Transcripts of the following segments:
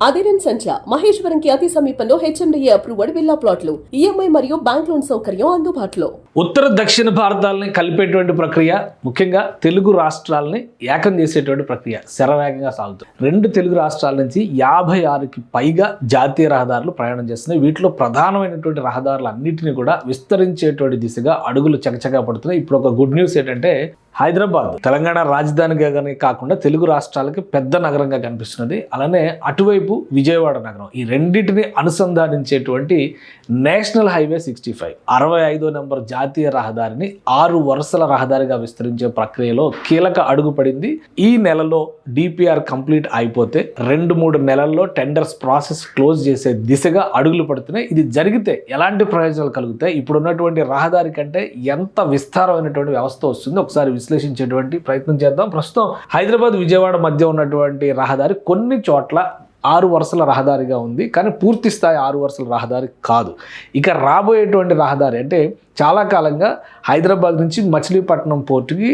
అదిరెన్ సంచ మహేశ్వరంకి అతి సమీపంలో HMDA approved villa ప్లాట్లు ఈఎంఐ మరియు బ్యాంక్ లోన్ సౌకర్యం అందుబాటులో. ఉత్తర దక్షిణ భారతాలని కలిపేటువంటి ప్రక్రియ, ముఖ్యంగా తెలుగు రాష్ట్రాలని ఏకం చేసేటువంటి ప్రక్రియ శరవేగంగా సాగుతుంది. 2 తెలుగు రాష్ట్రాల నుంచి 56కి పైగా జాతీయ రహదారులు ప్రయాణం చేస్తున్నాయి. వీటిలో ప్రధానమైనటువంటి రహదారులు అన్నింటినీ కూడా విస్తరించేటువంటి దిశగా అడుగులు చకచకా పడుతున్నాయి. ఇప్పుడు ఒక గుడ్ న్యూస్ ఏంటంటే, హైదరాబాద్ తెలంగాణ రాజధానిగా కాకుండా తెలుగు రాష్ట్రాలకి పెద్ద నగరంగా కనిపిస్తున్నది. అలానే అటువైపు విజయవాడ నగరం, ఈ రెండింటిని అనుసంధానించేటువంటి నేషనల్ హైవే 65 65వ నెంబర్ జాతీయ రహదారిని 6 వరుసల రహదారిగా విస్తరించే ప్రక్రియలో కీలక అడుగు పడింది. ఈ నెలలో డిపిఆర్ కంప్లీట్ అయిపోతే 2-3 నెలల్లో టెండర్స్ ప్రాసెస్ క్లోజ్ చేసే దిశగా అడుగులు పడుతున్నాయి. ఇది జరిగితే ఎలాంటి ప్రయోజనాలు కలుగుతాయి, ఇప్పుడున్నటువంటి రహదారి కంటే ఎంత విస్తారమైనటువంటి వ్యవస్థ వస్తుంది, ఒకసారి విశ్లేషించేటువంటి ప్రయత్నం చేద్దాం. ప్రస్తుతం హైదరాబాద్ విజయవాడ మధ్య ఉన్నటువంటి రహదారి కొన్ని చోట్ల 6 వరుసల రహదారిగా ఉంది, కానీ పూర్తి స్థాయి 6 వరుసల రహదారి కాదు. ఇక రాబోయేటువంటి రహదారి అంటే చాలా కాలంగా హైదరాబాద్ నుంచి మచిలీపట్నం పోర్టుకి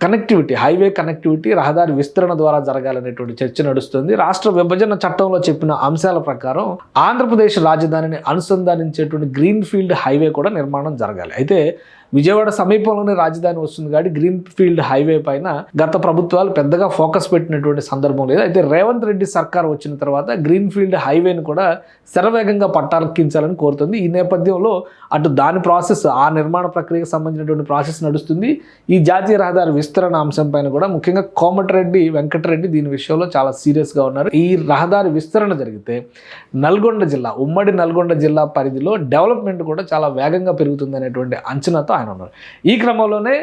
కనెక్టివిటీ, హైవే కనెక్టివిటీ రహదారి విస్తరణ ద్వారా జరగాలనేటువంటి చర్చ నడుస్తుంది. రాష్ట్ర విభజన చట్టంలో చెప్పిన అంశాల ప్రకారం ఆంధ్రప్రదేశ్ రాజధానిని అనుసంధానించేటువంటి గ్రీన్ ఫీల్డ్ హైవే కూడా నిర్మాణం జరగాలి. అయితే విజయవాడ సమీపంలోనే రాజధాని వస్తుంది కాబట్టి గ్రీన్ ఫీల్డ్ హైవే పైన గత ప్రభుత్వాలు పెద్దగా ఫోకస్ పెట్టినటువంటి సందర్భం లేదు. అయితే రేవంత్ రెడ్డి సర్కార్ వచ్చిన తర్వాత గ్రీన్ ఫీల్డ్ హైవేను కూడా శరవేగంగా పట్టాలెక్కించాలని కోరుతుంది. ఈ నేపథ్యంలో అటు దాని ప్రాసెస్, ఆ నిర్మాణ ప్రక్రియకు సంబంధించినటువంటి ప్రాసెస్ నడుస్తుంది. ఈ జాతీయ రహదారి విస్తరణ అంశం పైన కూడా ముఖ్యంగా కోమటిరెడ్డి వెంకటరెడ్డి దీని విషయంలో చాలా సీరియస్గా ఉన్నారు. ఈ రహదారి విస్తరణ జరిగితే నల్గొండ జిల్లా, ఉమ్మడి నల్గొండ జిల్లా పరిధిలో డెవలప్మెంట్ కూడా చాలా వేగంగా పెరుగుతుంది అనేటువంటి అంచనాతో ఆయన ఉన్నారు. ఈ క్రమంలోనే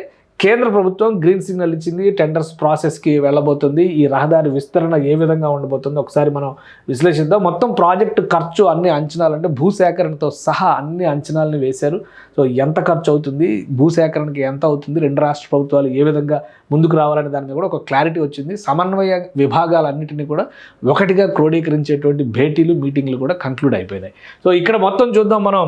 కేంద్ర ప్రభుత్వం గ్రీన్ సిగ్నల్ ఇచ్చింది, టెండర్స్ ప్రాసెస్కి వెళ్ళబోతుంది. ఈ రహదారి విస్తరణ ఏ విధంగా ఉండబోతుందో ఒకసారి మనం విశ్లేషిద్దాం. మొత్తం ప్రాజెక్టు ఖర్చు అన్ని అంచనాలు, అంటే భూసేకరణతో సహా అన్ని అంచనాలను వేశారు. సో ఎంత ఖర్చు అవుతుంది, భూసేకరణకి ఎంత అవుతుంది, 2 రాష్ట్ర ప్రభుత్వాలు ఏ విధంగా ముందుకు రావాలనే దాని మీద కూడా ఒక క్లారిటీ వచ్చింది. సమన్వయ విభాగాలన్నింటినీ కూడా ఒకటిగా క్రోడీకరించేటువంటి భేటీలు, మీటింగ్లు కూడా కంక్లూడ్ అయిపోయినాయి. సో ఇక్కడ మొత్తం చూద్దాం మనం.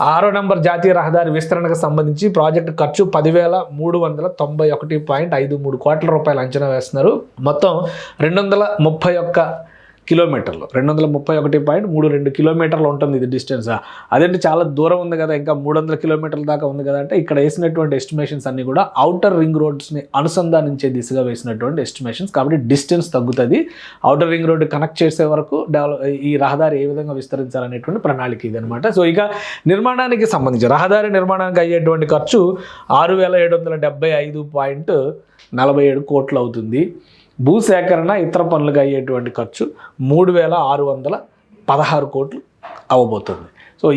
6వ నెంబర్ జాతీయ రహదారి విస్తరణకు సంబంధించి ప్రాజెక్టు ఖర్చు 10,391.53 కోట్ల రూపాయలు అంచనా వేస్తున్నారు. మొత్తం 231 కిలోమీటర్లు, 231.32 కిలోమీటర్లు ఉంటుంది ఇది డిస్టెన్స్. అదేంటి చాలా దూరం ఉంది కదా, ఇంకా 300 కిలోమీటర్ల దాకా ఉంది కదా అంటే, ఇక్కడ వేసినటువంటి ఎస్టిమేషన్స్ అన్నీ కూడా అవుటర్ రింగ్ రోడ్స్ని అనుసంధానించే దిశగా వేసినటువంటి ఎస్టిమేషన్స్. కాబట్టి డిస్టెన్స్ తగ్గుతుంది. అవుటర్ రింగ్ రోడ్ కనెక్ట్ చేసే వరకు ఈ రహదారి ఏ విధంగా విస్తరించాలనేటువంటి ప్రణాళిక ఇది అనమాట. సో ఇక నిర్మాణానికి సంబంధించి రహదారి నిర్మాణానికి అయ్యేటువంటి ఖర్చు 6,775.47 కోట్లు అవుతుంది. భూసేకరణ ఇతర పనులుగా అయ్యేటువంటి ఖర్చు 3,616 కోట్లు అవ్వబోతుంది. సో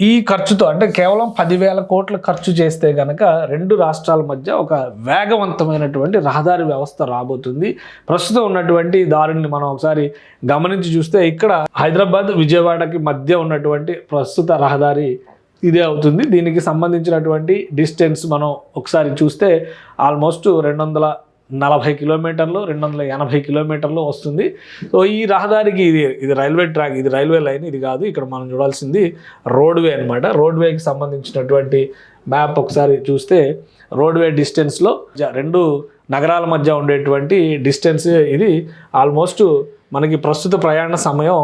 ఈ ఖర్చుతో అంటే కేవలం 10,000 కోట్లు ఖర్చు చేస్తే కనుక 2 రాష్ట్రాల మధ్య ఒక వేగవంతమైనటువంటి రహదారి వ్యవస్థ రాబోతుంది. ప్రస్తుతం ఉన్నటువంటి దారుని మనం ఒకసారి గమనించి చూస్తే, ఇక్కడ హైదరాబాద్ విజయవాడకి మధ్య ఉన్నటువంటి ప్రస్తుత రహదారి ఇదే అవుతుంది. దీనికి సంబంధించినటువంటి డిస్టెన్స్ మనం ఒకసారి చూస్తే ఆల్మోస్ట్ 240 కిలోమీటర్లు, 280 కిలోమీటర్లు వస్తుంది. సో ఈ రహదారికి ఇది రైల్వే ట్రాక్, ఇది రైల్వే లైన్, ఇది కాదు. ఇక్కడ మనం చూడాల్సింది రోడ్వే అనమాట. రోడ్వేకి సంబంధించినటువంటి మ్యాప్ ఒకసారి చూస్తే రోడ్వే డిస్టెన్స్లో 2 నగరాల మధ్య ఉండేటువంటి డిస్టెన్స్ ఇది ఆల్మోస్ట్ మనకి ప్రస్తుత ప్రయాణ సమయం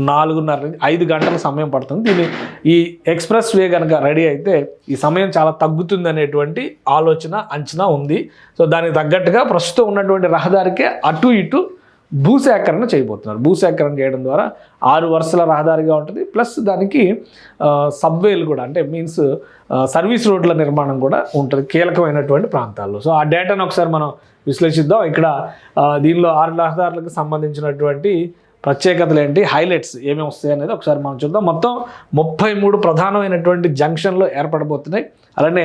4.5 గంటల సమయం పడుతుంది. ఈ ఎక్స్ప్రెస్ వే కనుక రెడీ అయితే ఈ సమయం చాలా తగ్గుతుంది అనేటువంటి ఆలోచన, అంచనా ఉంది. సో దానికి తగ్గట్టుగా ప్రస్తుతం ఉన్నటువంటి రహదారికే అటు ఇటు భూసేకరణ చేయబోతున్నారు. భూసేకరణ చేయడం ద్వారా 6 వరుసల రహదారిగా ఉంటుంది. ప్లస్ దానికి సబ్వేలు కూడా, అంటే మీన్స్ సర్వీస్ రోడ్ల నిర్మాణం కూడా ఉంటుంది కీలకమైనటువంటి ప్రాంతాల్లో. సో ఆ డేటాను ఒకసారి మనం విశ్లేషిద్దాం. ఇక్కడ దీనిలో 6 రహదారులకు సంబంధించినటువంటి ప్రత్యేకతలు ఏంటి, హైలైట్స్ ఏమేమి వస్తాయి అనేది ఒకసారి మనం చూద్దాం. మొత్తం 33 ప్రధానమైనటువంటి జంక్షన్లు ఏర్పడబోతున్నాయి. అలానే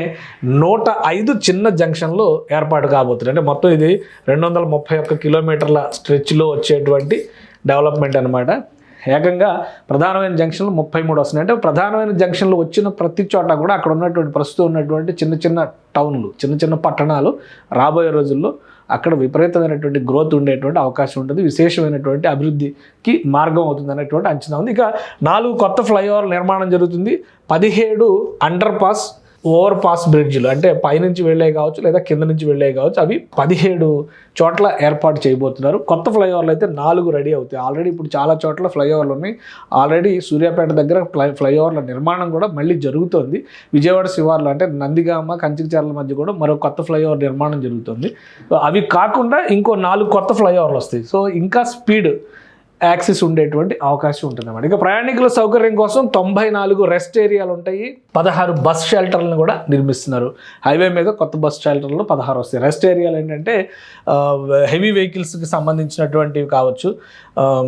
105 చిన్న జంక్షన్లు ఏర్పాటు కాబోతున్నాయి. అంటే మొత్తం ఇది 231 కిలోమీటర్ల స్ట్రెచ్లో వచ్చేటువంటి డెవలప్మెంట్ అనమాట. ఏకంగా ప్రధానమైన జంక్షన్లు 33 వస్తున్నాయి. అంటే ప్రధానమైన జంక్షన్లు వచ్చిన ప్రతి చోట కూడా అక్కడ ఉన్నటువంటి ప్రస్తుతం ఉన్నటువంటి చిన్న చిన్న టౌన్లు, చిన్న చిన్న పట్టణాలు రాబోయే రోజుల్లో అక్కడ విపరీతమైనటువంటి గ్రోత్ ఉండేటువంటి అవకాశం ఉంటుంది. విశేషమైనటువంటి అభివృద్ధికి మార్గం అవుతుంది అనేటువంటి అంచనా ఉంది. ఇక 4 కొత్త ఫ్లైఓవర్ నిర్మాణం జరుగుతుంది. 17 అండర్ పాస్ ఓవర్ పాస్ బ్రిడ్జ్లు అంటే పైనుంచి వెళ్ళే కావచ్చు లేదా కింద నుంచి వెళ్ళే కావచ్చు, అవి 17 చోట్ల ఏర్పాటు చేయబోతున్నారు. కొత్త ఫ్లైఓవర్లు అయితే 4 రెడీ అవుతాయి. ఆల్రెడీ ఇప్పుడు చాలా చోట్ల ఫ్లైఓవర్లు ఉన్నాయి. ఆల్రెడీ సూర్యాపేట దగ్గర ఫ్లైఓవర్ల నిర్మాణం కూడా మళ్ళీ జరుగుతోంది. విజయవాడ శివార్లు అంటే నందిగామ కంచికచర్ల మధ్య కూడా మరో కొత్త ఫ్లైఓవర్ నిర్మాణం జరుగుతుంది. అవి కాకుండా ఇంకో 4 కొత్త ఫ్లైఓవర్లు వస్తాయి. సో ఇంకా స్పీడ్ యాక్సెస్ ఉండేటువంటి అవకాశం ఉంటుంది అన్నమాట. ఇక ప్రయాణికుల సౌకర్యం కోసం 94 రెస్ట్ ఏరియాలు ఉంటాయి. 16 బస్ షెల్టర్లను కూడా నిర్మిస్తున్నారు. హైవే మీద కొత్త బస్ షెల్టర్లు 16 వస్తాయి. రెస్ట్ ఏరియాలు ఏంటంటే హెవీ వెహికల్స్కి సంబంధించినటువంటివి కావచ్చు,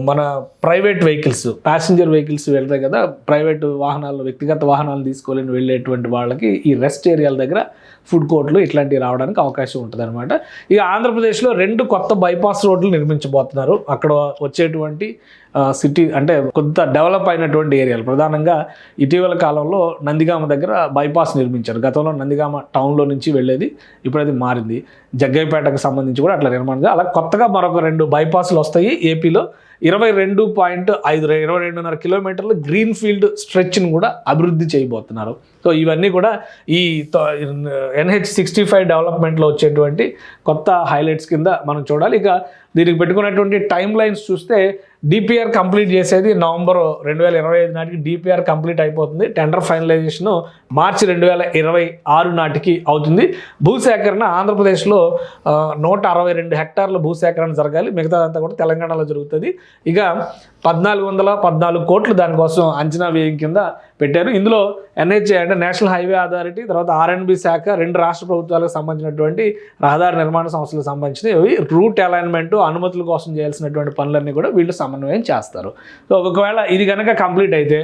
మన ప్రైవేట్ వెహికల్స్ ప్యాసింజర్ వెహికల్స్ వెళ్తాయి కదా, ప్రైవేట్ వాహనాలు వ్యక్తిగత వాహనాలు తీసుకోలేని వెళ్ళేటువంటి వాళ్ళకి ఈ రెస్ట్ ఏరియాల దగ్గర ఫుడ్ కోర్ట్లు ఇట్లాంటివి రావడానికి అవకాశం ఉంటుంది అనమాట. ఇక ఆంధ్రప్రదేశ్లో 2 కొత్త బైపాస్ రోడ్లు నిర్మించబోతున్నారు. అక్కడ వచ్చేటువంటి సిటీ అంటే కొంత డెవలప్ అయినటువంటి ఏరియాలు, ప్రధానంగా ఇటీవల కాలంలో నందిగామ దగ్గర బైపాస్ నిర్మించారు. గతంలో నందిగామ టౌన్లో నుంచి వెళ్ళేది, ఇప్పుడు అది మారింది. జగ్గయ్యపేటకు సంబంధించి కూడా అట్లా నిర్మాణం. అలా కొత్తగా మరొక 2 బైపాస్లు వస్తాయి ఏపీలో. 22.5 కిలోమీటర్లు గ్రీన్ ఫీల్డ్ స్ట్రెచ్ని కూడా అభివృద్ధి చేయబోతున్నారు. సో ఇవన్నీ కూడా ఈ NH65 డెవలప్మెంట్లో వచ్చేటువంటి కొత్త హైలైట్స్ కింద మనం చూడాలి. ఇక దీనికి పెట్టుకున్నటువంటి టైం లైన్స్ చూస్తే డిపిఆర్ కంప్లీట్ చేసేది నవంబర్ 2025 నాటికి డిపిఆర్ కంప్లీట్ అయిపోతుంది. టెండర్ ఫైనలైజేషన్ మార్చి 2026 నాటికి అవుతుంది. భూసేకరణ ఆంధ్రప్రదేశ్లో 162 హెక్టార్ల భూసేకరణ జరగాలి. మిగతాదంతా కూడా తెలంగాణలో జరుగుతుంది. ఇక 1414 కోట్లు దానికోసం అంచనా వ్యయం కింద పెట్టారు. ఇందులో NHA అంటే నేషనల్ హైవే అథారిటీ, తర్వాత RNB శాఖ, 2 రాష్ట్ర ప్రభుత్వాలకు సంబంధించినటువంటి రహదారి నిర్మాణ సంస్థలకు సంబంధించినవి రూట్ అలైన్మెంట్ అనుమతుల కోసం చేయాల్సినటువంటి పనులన్నీ కూడా వీళ్ళు సమన్వయం చేస్తారు. సో ఒకవేళ ఇది కనుక కంప్లీట్ అయితే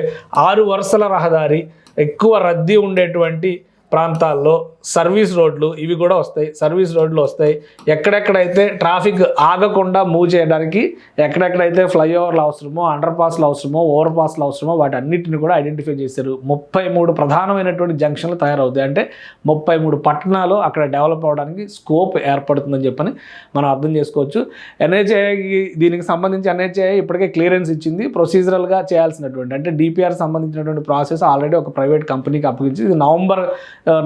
6 వరుసల రహదారి, ఎక్కువ రద్దీ ఉండేటువంటి ప్రాంతాల్లో సర్వీస్ రోడ్లు ఇవి కూడా వస్తాయి. సర్వీస్ రోడ్లు వస్తాయి. ఎక్కడెక్కడైతే ట్రాఫిక్ ఆగకుండా మూవ్ చేయడానికి ఎక్కడెక్కడైతే ఫ్లైఓవర్లు అవసరమో, అండర్ పాస్లు అవసరమో, ఓవర్ పాస్లు అవసరమో వాటి అన్నింటిని కూడా ఐడెంటిఫై చేశారు. 33 ప్రధానమైనటువంటి జంక్షన్లు తయారవుతాయి. అంటే 33 పట్టణాలు అక్కడ డెవలప్ అవ్వడానికి స్కోప్ ఏర్పడుతుందని చెప్పని మనం అర్థం చేసుకోవచ్చు. NHAI దీనికి సంబంధించి NHAI ఇప్పటికే క్లియరెన్స్ ఇచ్చింది. ప్రొసీజరల్గా చేయాల్సినటువంటి అంటే డిపిఆర్ సంబంధించినటువంటి ప్రాసెస్ ఆల్రెడీ ఒక ప్రైవేట్ కంపెనీకి అప్పగించి ఇది నవంబర్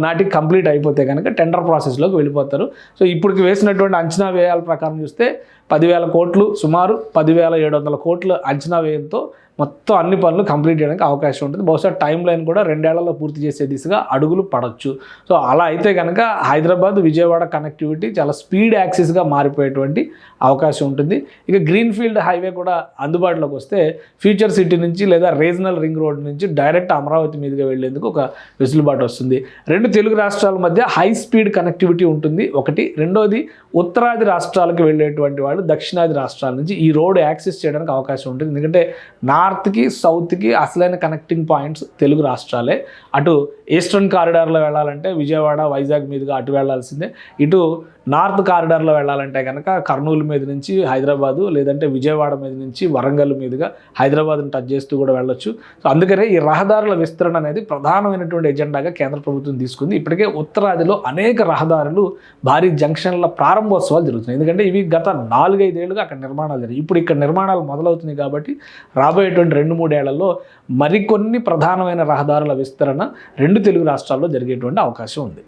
నాటికి కంప్లీట్ అయిపోతే కనుక టెండర్ ప్రాసెస్లోకి వెళ్ళిపోతారు. సో ఇప్పటికి వేసినటువంటి అంచనా వ్యయాల ప్రకారం చూస్తే 10,000 కోట్లు, సుమారు 10,700 కోట్ల అంచనా వ్యయంతో మొత్తం అన్ని పనులు కంప్లీట్ చేయడానికి అవకాశం ఉంటుంది. బహుశా టైం లైన్ కూడా 2 ఏళ్లలో పూర్తి చేసే దిశగా అడుగులు పడవచ్చు. సో అలా అయితే కనుక హైదరాబాద్ విజయవాడ కనెక్టివిటీ చాలా స్పీడ్ యాక్సెస్గా మారిపోయేటువంటి అవకాశం ఉంటుంది. ఇక గ్రీన్ ఫీల్డ్ హైవే కూడా అందుబాటులోకి వస్తే ఫ్యూచర్ సిటీ నుంచి లేదా రీజనల్ రింగ్ రోడ్ నుంచి డైరెక్ట్ అమరావతి మీదుగా వెళ్లేందుకు ఒక వెసులుబాటు వస్తుంది. 2 తెలుగు రాష్ట్రాల మధ్య హై స్పీడ్ కనెక్టివిటీ ఉంటుంది ఒకటి. రెండోది ఉత్తరాది రాష్ట్రాలకు వెళ్ళేటువంటి వాళ్ళు దక్షిణాది రాష్ట్రాల నుంచి ఈ రోడ్ యాక్సెస్ చేయడానికి అవకాశం ఉంటుంది. ఎందుకంటే నార్త్కి సౌత్కి అసలైన కనెక్టింగ్ పాయింట్స్ తెలుగు రాష్ట్రాలే. అటు ఈస్టర్న్ కారిడార్లో వెళ్ళాలంటే విజయవాడ, వైజాగ్ మీదుగా అటు వెళ్లాల్సిందే. ఇటు నార్త్ కారిడార్లో వెళ్ళాలంటే కనుక కర్నూలు మీద నుంచి హైదరాబాదు, లేదంటే విజయవాడ మీద నుంచి వరంగల్ మీదుగా హైదరాబాద్ని టచ్ చేస్తూ కూడా వెళ్ళొచ్చు. సో అందుకనే ఈ రహదారుల విస్తరణ అనేది ప్రధానమైనటువంటి ఎజెండాగా కేంద్ర ప్రభుత్వం తీసుకుంది. ఇప్పటికే ఉత్తరాదిలో అనేక రహదారులు భారీ జంక్షన్ల ప్రారంభోత్సవాలు జరుగుతున్నాయి. ఎందుకంటే ఇవి గత 4-5 ఏళ్ళుగా అక్కడ నిర్మాణాలు జరిగాయి. ఇప్పుడు ఇక్కడ నిర్మాణాలు మొదలవుతున్నాయి కాబట్టి రాబోయేటువంటి 2-3 ఏళ్లలో మరికొన్ని ప్రధానమైన రహదారుల విస్తరణ 2 తెలుగు రాష్ట్రాల్లో జరిగేటువంటి అవకాశం ఉంది.